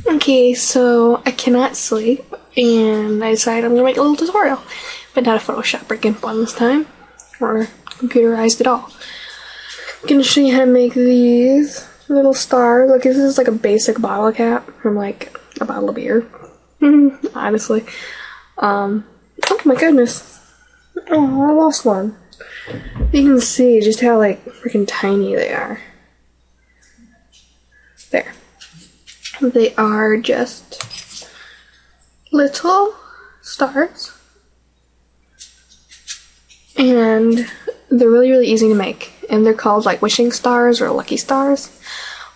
Okay, so I cannot sleep, and I decided I'm gonna make a little tutorial, but not a Photoshop or GIMP one this time, or computerized at all. I'm gonna show you how to make these little stars. Like, this is like a basic bottle cap from like a bottle of beer. Honestly. Oh my goodness. Oh, I lost one. You can see just how like freaking tiny they are. There. They are just little stars, and they're really easy to make, and they're called like wishing stars or lucky stars.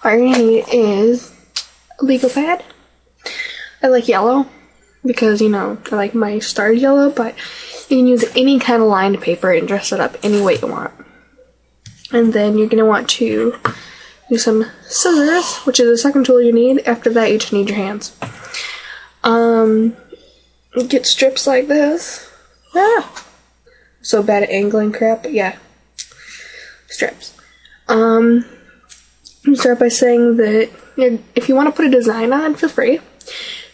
All you need is a Lego pad. I like yellow because, you know, I like my stars yellow, but you can use any kind of lined paper and dress it up any way you want. And then you're gonna want to use some scissors, which is the second tool you need. After that, you just need your hands. Get strips like this. So bad at angling crap, but yeah. Strips. Start by saying that if you want to put a design on, feel free.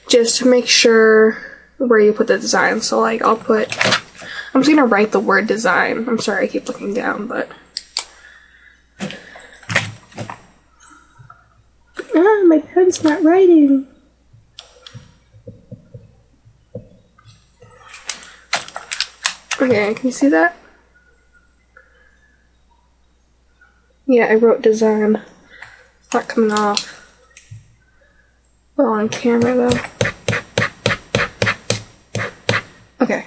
Just make sure where you put the design. So like I'm just gonna write the word design. I'm sorry I keep looking down, but my pen's not writing. Okay, can you see that? Yeah, I wrote design. It's not coming off. Well, on camera though. Okay.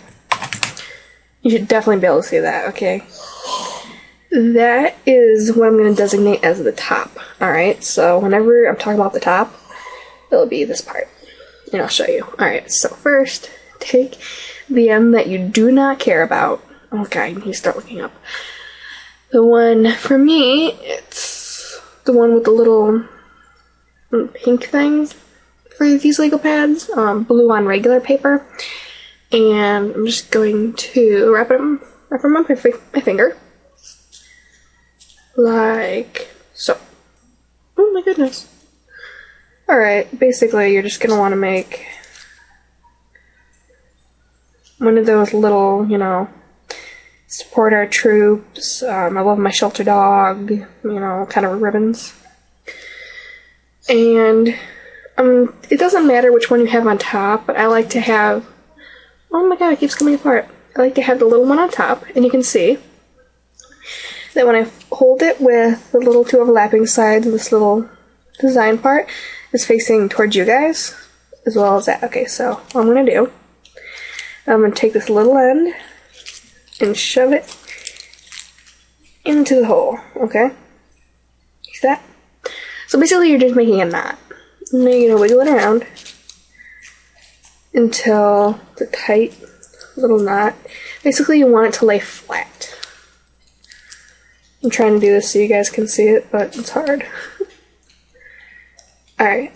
You should definitely be able to see that, okay? That is what I'm going to designate as the top. Alright, so whenever I'm talking about the top, it'll be this part. And I'll show you. Alright, so first, take the end that you do not care about. Okay, I need to start looking up. The one, for me, it's the one with the little pink thing for these Lego pads. Blue on regular paper. And I'm just going to wrap them on my finger. Like so. Oh my goodness. Alright, basically you're just going to want to make one of those little, you know, support our troops, I love my shelter dog, you know, kind of ribbons. And it doesn't matter which one you have on top, but I like to have, oh my god, it keeps coming apart. I like to have the little one on top, and you can see that when I hold it with the little two overlapping sides, this little design part is facing towards you guys, as well as that. Okay, so what I'm going to do, I'm going to take this little end and shove it into the hole, okay? See that? So basically you're just making a knot. And then you're going to wiggle it around until it's a tight little knot. Basically you want it to lay flat. I'm trying to do this so you guys can see it, but it's hard. Alright.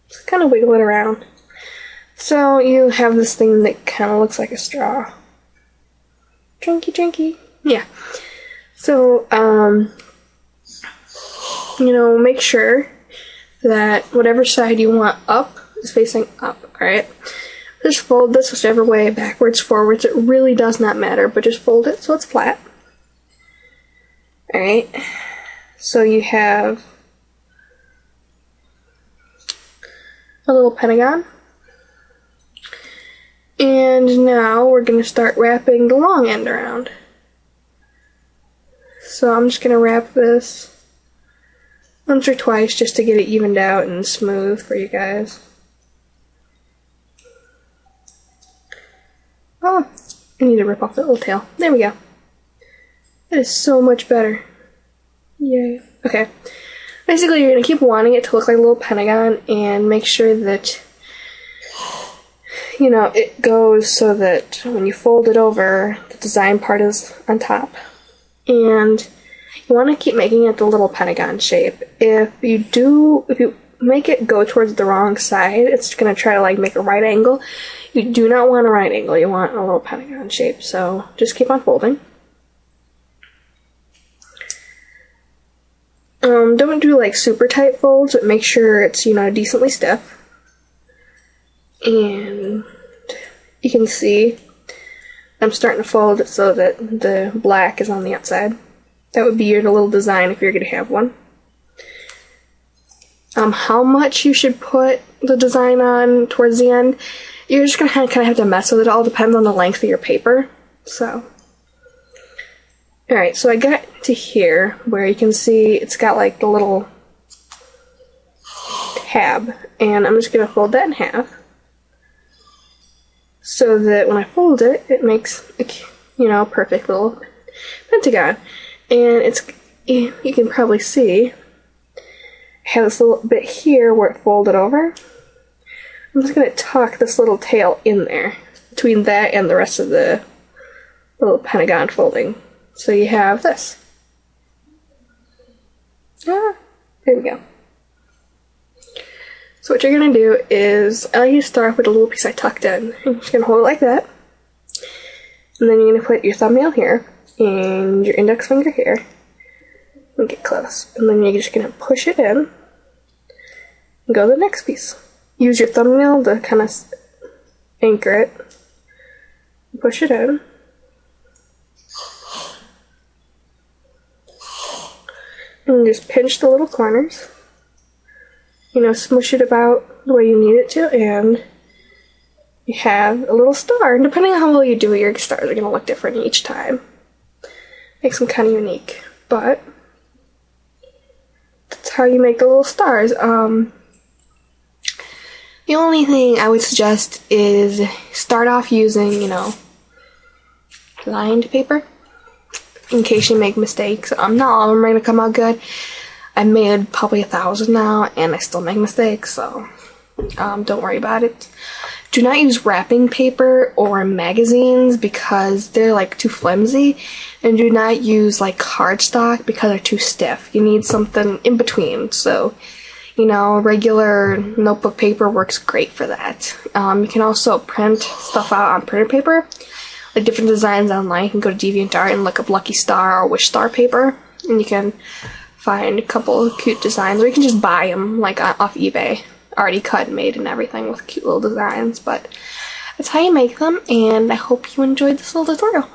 Just kind of wiggle it around. So you have this thing that kind of looks like a straw. Drinky. Yeah. So, you know, make sure that whatever side you want up is facing up, alright? Just fold this whichever way, backwards, forwards, it really does not matter, but just fold it so it's flat. Alright, so you have a little pentagon. And now we're going to start wrapping the long end around. So I'm just going to wrap this once or twice just to get it evened out and smooth for you guys. Oh, I need to rip off the little tail. There we go. That is so much better. Yay. Okay. Basically, you're going to keep wanting it to look like a little pentagon and make sure that, you know, it goes so that when you fold it over, the design part is on top. And you want to keep making it the little pentagon shape. If you make it go towards the wrong side, it's going to try to like make a right angle. You do not want a right angle, you want a little pentagon shape. So just keep on folding. Don't do like super tight folds, but make sure it's, you know, decently stiff. And you can see I'm starting to fold it so that the black is on the outside. That would be your little design if you're going to have one. How much you should put the design on towards the end, you're just going to kind of have to mess with it. It all depends on the length of your paper. So, alright, so I got to here where you can see it's got like the little tab, and I'm just going to fold that in half so that when I fold it, it makes a, you know, perfect little pentagon. And it's, you can probably see, I have this little bit here where it folded over. I'm just going to tuck this little tail in there between that and the rest of the little pentagon folding. So you have this. There we go. So what you're going to do is, I like to start with a little piece I tucked in. You're just going to hold it like that. And then you're going to put your thumbnail here and your index finger here. And get close. And then you're just going to push it in and go to the next piece. Use your thumbnail to kind of anchor it. Push it in. And just pinch the little corners. You know, smush it about the way you need it to, and you have a little star. And depending on how well you do it, your stars are going to look different each time. Makes them kind of unique. But that's how you make the little stars. The only thing I would suggest is start off using, you know, lined paper in case you make mistakes. Not all of them are going to come out good. I've made probably 1,000 now, and I still make mistakes, so don't worry about it. Do not use wrapping paper or magazines because they're like too flimsy, and do not use like cardstock because they're too stiff. You need something in between, so you know, regular notebook paper works great for that. You can also print stuff out on printer paper, like different designs online. You can go to DeviantArt and look up Lucky Star or Wish Star paper, and you can find a couple of cute designs, or you can just buy them like off eBay, already cut and made and everything with cute little designs. But that's how you make them, and I hope you enjoyed this little tutorial.